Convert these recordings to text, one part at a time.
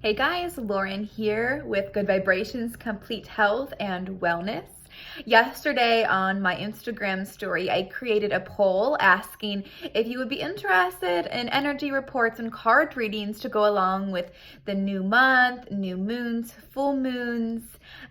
Hey guys, Lauren here with Good Vibrations, Complete Health and Wellness. Yesterday on my Instagram story, I created a poll asking if you would be interested in energy reports and card readings to go along with the new month, new moons, full moons,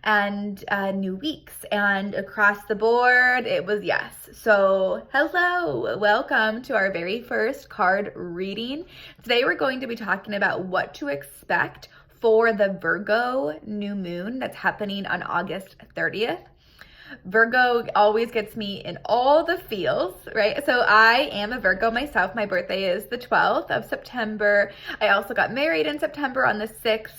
and new weeks. And across the board, it was yes. So hello, welcome to our very first card reading. Today we're going to be talking about what to expect for the Virgo new moon that's happening on August 30th. Virgo always gets me in all the feels, right? So I am a Virgo myself. My birthday is the 12th of September. I also got married in September on the 6th.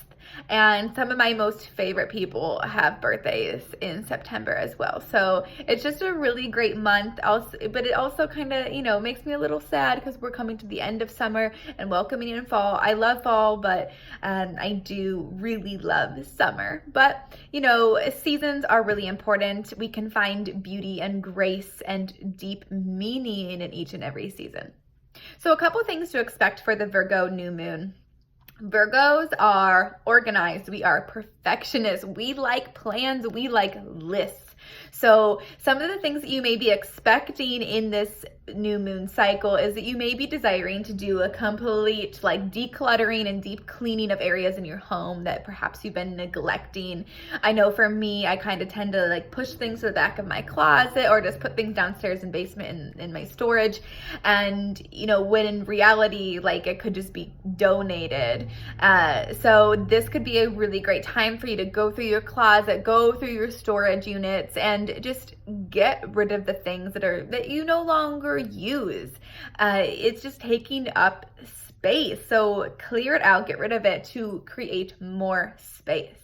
And some of my most favorite people have birthdays in September as well. So it's just a really great month. Also, but it also kind of, makes me a little sad because we're coming to the end of summer and welcoming in fall. I love fall, but I do really love summer. But, seasons are really important. We can find beauty and grace and deep meaning in each and every season. So a couple things to expect for the Virgo new moon. Virgos are organized. We are perfectionists. We like plans. We like lists. So some of the things that you may be expecting in this new moon cycle is that you may be desiring to do a complete decluttering and deep cleaning of areas in your home that perhaps you've been neglecting. I know for me, I kind of tend to push things to the back of my closet or just put things downstairs in basement in my storage. And, when in reality, it could just be donated. So this could be a really great time for you to go through your closet, go through your storage units, and just get rid of the things that you no longer use. It's just taking up space. So clear it out, get rid of it to create more space.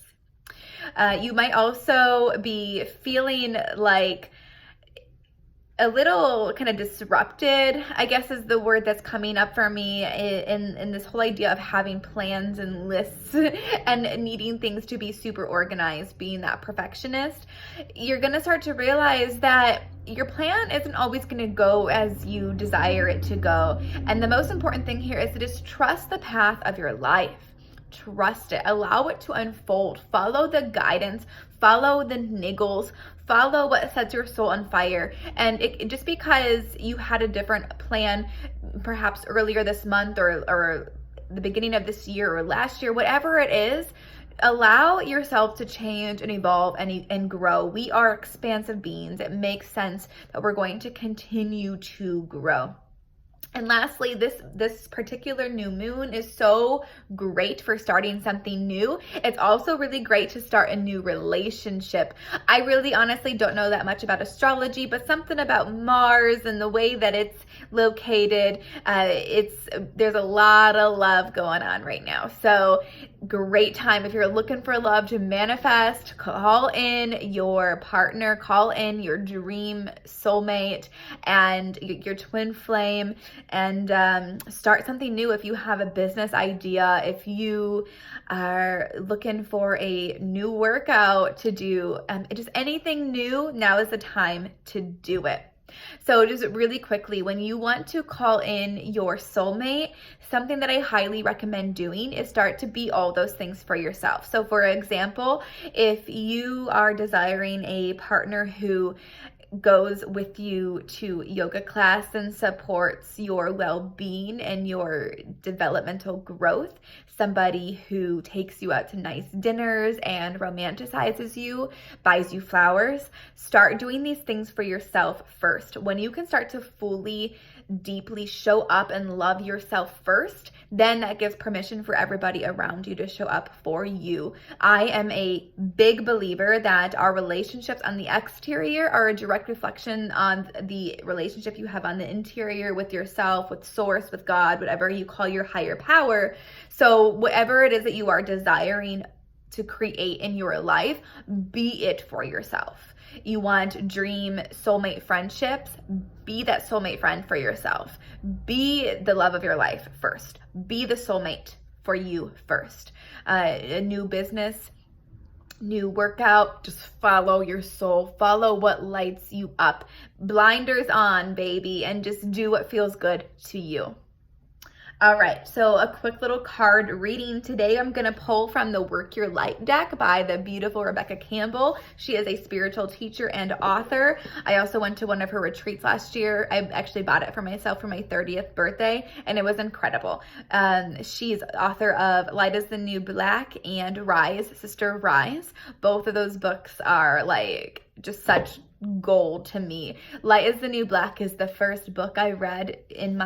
You might also be feeling like a little kind of disrupted, I guess is the word that's coming up for me in this whole idea of having plans and lists and needing things to be super organized, being that perfectionist. You're going to start to realize that your plan isn't always going to go as you desire it to go. And the most important thing here is to just trust the path of your life. Trust it. Allow it to unfold. Follow the guidance. Follow the niggles. Follow what sets your soul on fire. And just because you had a different plan, perhaps earlier this month or the beginning of this year or last year, whatever it is, allow yourself to change and evolve and grow. We are expansive beings. It makes sense that we're going to continue to grow. And lastly, this particular new moon is so great for starting something new. It's also really great to start a new relationship. I really honestly don't know that much about astrology, but something about Mars and the way that it's located, there's a lot of love going on right now. So great time if you're looking for love to manifest. Call in your partner, call in your dream soulmate and your twin flame, and start something new. If you have a business idea, if you are looking for a new workout to do, just anything new, now is the time to do it. So just really quickly, when you want to call in your soulmate, something that I highly recommend doing is start to be all those things for yourself. So for example, if you are desiring a partner who goes with you to yoga class and supports your well-being and your developmental growth, somebody who takes you out to nice dinners and romanticizes you, buys you flowers, start doing these things for yourself first. When you can start to fully, deeply show up and love yourself first, then that gives permission for everybody around you to show up for you. I am a big believer that our relationships on the exterior are a direct reflection on the relationship you have on the interior with yourself, with source, with God, whatever you call your higher power. So whatever it is that you are desiring to create in your life, be it for yourself. You want dream soulmate friendships, be that soulmate friend for yourself. Be the love of your life first. Be the soulmate for you first. A new business, new workout, just follow your soul, follow what lights you up. Blinders on, baby, and just do what feels good to you. All right, so a quick little card reading. Today I'm going to pull from the Work Your Light deck by the beautiful Rebecca Campbell. She is a spiritual teacher and author. I also went to one of her retreats last year. I actually bought it for myself for my 30th birthday, and it was incredible. She's author of Light is the New Black and Rise, Sister Rise. Both of those books are like just such gold to me. Light is the New Black is the first book I read in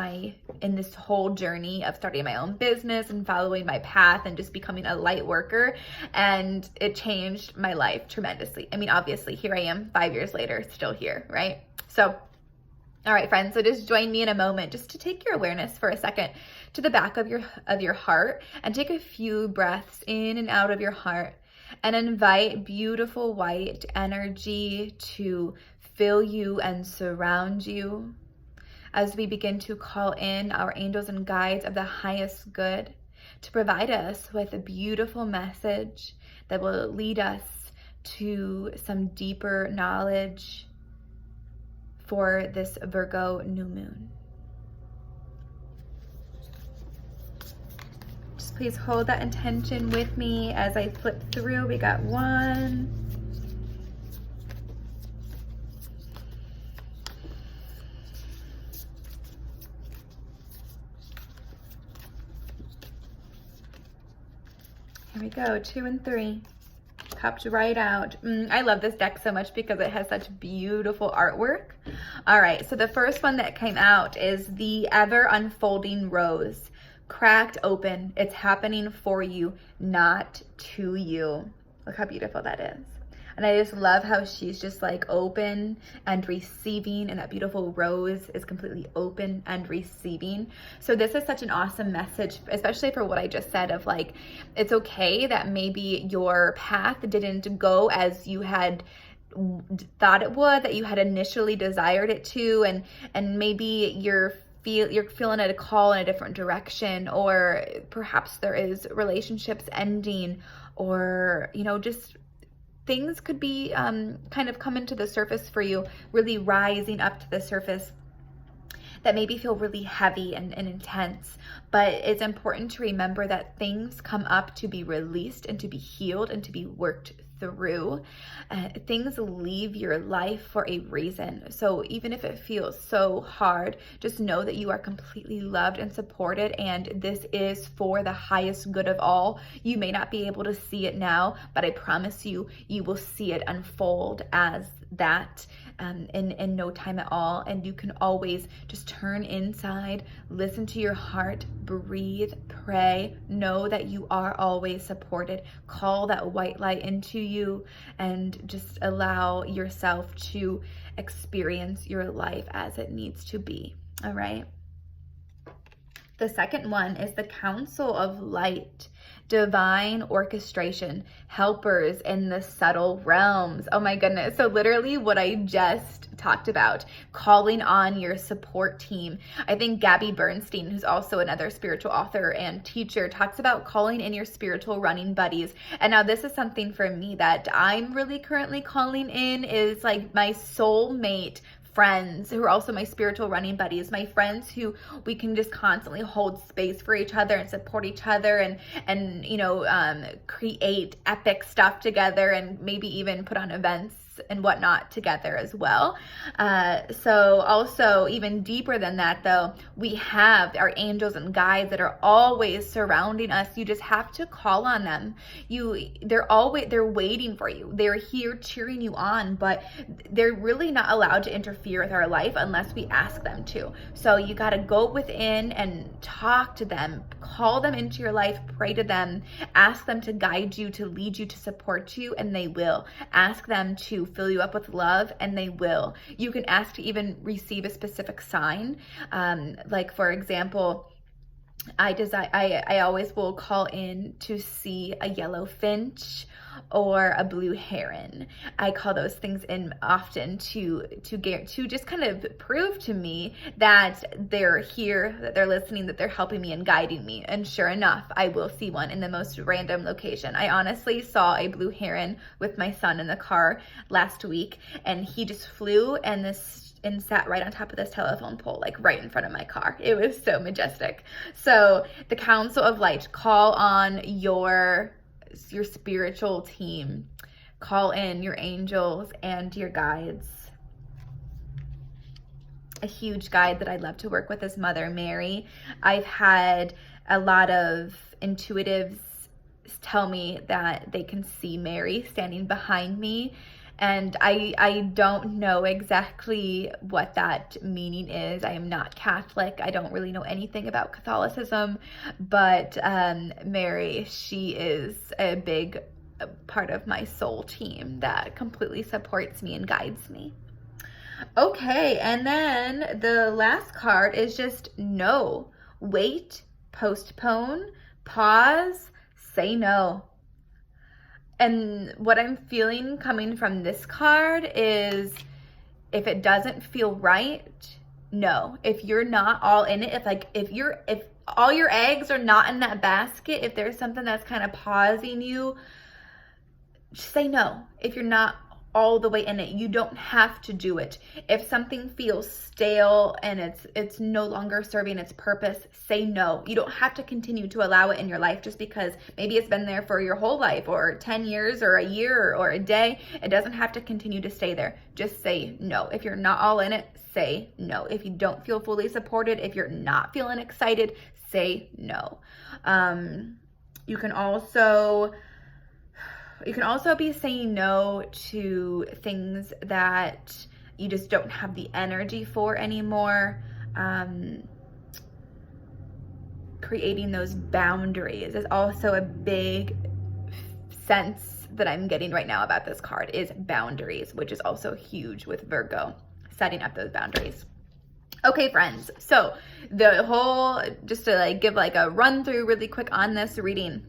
this whole journey of starting my own business and following my path and just becoming a light worker, and it changed my life tremendously. I mean, obviously here I am 5 years later, still here, right? So all right, friends, so just join me in a moment just to take your awareness for a second to the back of your heart and take a few breaths in and out of your heart, and invite beautiful white energy to fill you and surround you as we begin to call in our angels and guides of the highest good to provide us with a beautiful message that will lead us to some deeper knowledge for this Virgo new moon. Please hold that intention with me as I flip through. We got 1, 2 and 3. Popped right out. I love this deck so much because it has such beautiful artwork. All right, so the first one that came out is the Ever Unfolding Rose. Cracked open. It's happening for you, not to you. Look how beautiful that is. And I just love how she's just like open and receiving, and that beautiful rose is completely open and receiving. So this is such an awesome message, especially for what I just said of like, it's okay that maybe your path didn't go as you had thought it would, that you had initially desired it to, and maybe you're feeling a call in a different direction, or perhaps there is relationships ending, or just things could be kind of coming to the surface for you, really rising up to the surface that maybe feel really heavy and intense. But it's important to remember that things come up to be released and to be healed and to be worked through. Things leave your life for a reason. So even if it feels so hard, just know that you are completely loved and supported, and this is for the highest good of all. You may not be able to see it now, but I promise you, you will see it unfold as that in no time at all. And you can always just turn inside, listen to your heart, breathe, pray, know that you are always supported. Call that white light into you and just allow yourself to experience your life as it needs to be. All right. The second one is the Council of Light. Divine orchestration, helpers in the subtle realms. Oh my goodness. So literally what I just talked about, calling on your support team. I think Gabby Bernstein, who's also another spiritual author and teacher, talks about calling in your spiritual running buddies. And now this is something for me that I'm really currently calling in, is like my soulmate friends who are also my spiritual running buddies, my friends who we can just constantly hold space for each other and support each other and create epic stuff together, and maybe even put on events and whatnot together as well. So also even deeper than that though, we have our angels and guides that are always surrounding us. You just have to call on them. They're waiting for you. They're here cheering you on, but they're really not allowed to interfere with our life unless we ask them to. So you got to go within and talk to them, call them into your life, pray to them, ask them to guide you, to lead you, to support you, and they will. Ask them to fill you up with love, and they will. You can ask to even receive a specific sign. Like for example, I always will call in to see a yellow finch or a blue heron. I call those things in often to just kind of prove to me that they're here, that they're listening, that they're helping me and guiding me. And sure enough, I will see one in the most random location. I honestly saw a blue heron with my son in the car last week, and he just flew, and this and sat right on top of this telephone pole, like right in front of my car. It was so majestic. So the Council of Light, call on your spiritual team. Call in your angels and your guides. A huge guide that I love to work with is Mother Mary. I've had a lot of intuitives tell me that they can see Mary standing behind me, and I don't know exactly what that meaning is. I am not Catholic. I don't really know anything about Catholicism, but Mary, she is a big part of my soul team that completely supports me and guides me. Okay, and then the last card is just no. Wait, postpone, pause, say no. And what I'm feeling coming from this card is, if it doesn't feel right, no. If you're not all in it, if all your eggs are not in that basket, if there's something that's kind of pausing you, just say no. If you're not all the way in it, you don't have to do it. If something feels stale and it's no longer serving its purpose, say no. You don't have to continue to allow it in your life just because maybe it's been there for your whole life, or 10 years or a year or a day. It doesn't have to continue to stay there. Just say no. If you're not all in it, say no. If you don't feel fully supported, if you're not feeling excited, say no. You can also be saying no to things that you just don't have the energy for anymore. Creating those boundaries is also a big sense that I'm getting right now about this card, is boundaries, which is also huge with Virgo, setting up those boundaries. Okay, friends, so just to give a run through really quick on this reading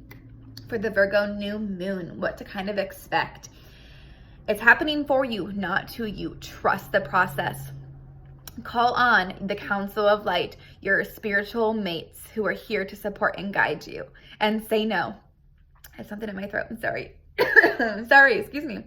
for the Virgo new moon, what to kind of expect. It's happening for you, not to you. Trust the process. Call on the Council of Light, your spiritual mates who are here to support and guide you. And say no. I have something in my throat. I'm sorry. Sorry, excuse me.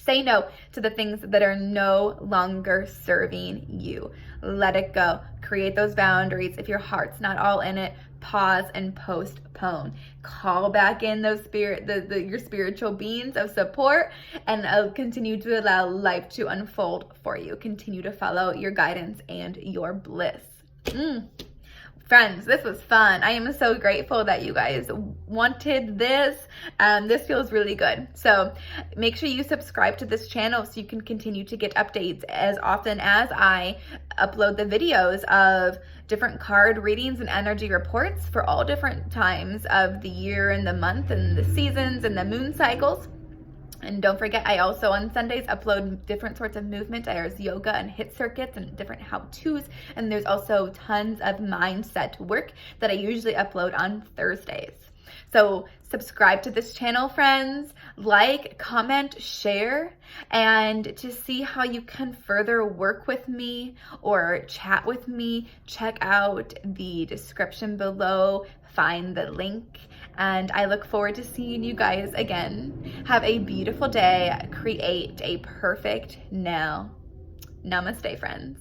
Say no to the things that are no longer serving you. Let it go. Create those boundaries. If your heart's not all in it, pause and postpone. Call back in those your spiritual beings of support, and continue to allow life to unfold for you. Continue to follow your guidance and your bliss. Friends, this was fun. I am so grateful that you guys wanted this. This feels really good. So make sure you subscribe to this channel so you can continue to get updates as often as I upload the videos of different card readings and energy reports for all different times of the year and the month and the seasons and the moon cycles. And don't forget, I also on Sundays upload different sorts of movement. There's yoga and HIIT circuits and different how-tos. And there's also tons of mindset work that I usually upload on Thursdays. So subscribe to this channel, friends. Like, comment, share. And to see how you can further work with me or chat with me, check out the description below. Find the link. And I look forward to seeing you guys again. Have a beautiful day. Create a perfect now. Namaste, friends.